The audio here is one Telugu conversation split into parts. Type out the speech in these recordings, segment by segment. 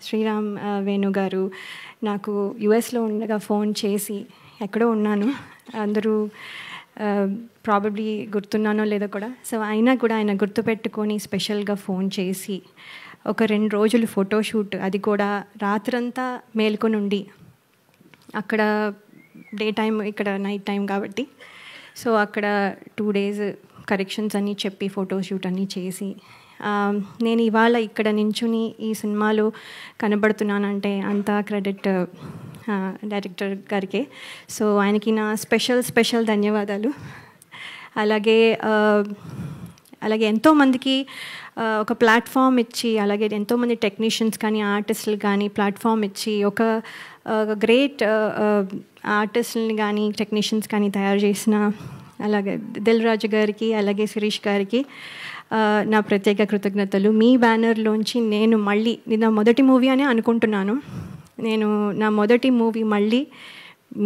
శ్రీరామ్ వేణు గారు నాకు యుఎస్లో ఉండగా ఫోన్ చేసి, ఎక్కడో ఉన్నాను, అందరూ ప్రాబబ్లీ గుర్తున్నానో లేదో కూడా, సో అయినా కూడా ఆయన గుర్తుపెట్టుకొని స్పెషల్గా ఫోన్ చేసి ఒక 2 రోజులు ఫోటోషూట్, అది కూడా రాత్రంతా మేల్కొని ఉండి, అక్కడ డే టైం ఇక్కడ నైట్ టైం కాబట్టి, సో అక్కడ 2 days కరెక్షన్స్ అన్నీ చెప్పి ఫోటోషూట్ అన్నీ చేసి, నేను ఇవాళ ఇక్కడ నించుని ఈ సినిమాలో కనబడుతున్నానంటే అంతా క్రెడిట్ డైరెక్టర్ గారికే. సో ఆయనకి నా స్పెషల్ ధన్యవాదాలు. అలాగే ఎంతోమందికి ఒక ప్లాట్ఫామ్ ఇచ్చి, అలాగే ఎంతోమంది టెక్నీషియన్స్ కానీ ఆర్టిస్టులు కానీ ప్లాట్ఫామ్ ఇచ్చి, ఒక గ్రేట్ ఆర్టిస్టులని కానీ టెక్నీషియన్స్ కానీ తయారు చేసిన అలాగే దిల్ రాజు గారికి, అలాగే శిరీష్ గారికి నా ప్రత్యేక కృతజ్ఞతలు. మీ బ్యానర్లోంచి నేను మళ్ళీ, ఇది నా మొదటి మూవీ అని అనుకుంటున్నాను, నా మొదటి మూవీ మళ్ళీ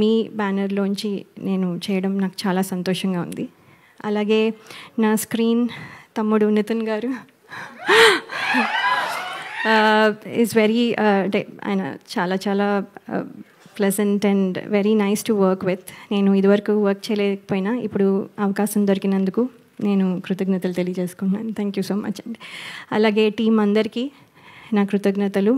మీ బ్యానర్లోంచి నేను చేయడం నాకు చాలా సంతోషంగా ఉంది. అలాగే నా స్క్రీన్ తమ్ముడు నితిన్ గారు ఈజ్ వెరీ ఆయన చాలా pleasant and very nice to work with. నేను ఇదివరకు వర్క్ చేయలేకపోయినా ఇప్పుడు అవకాశం దొరికినందుకు నేను కృతజ్ఞతలు తెలియజేసుకుంటున్నాను. థ్యాంక్ యూ సో మచ్ అండి. అలాగే టీం అందరికీ నా కృతజ్ఞతలు.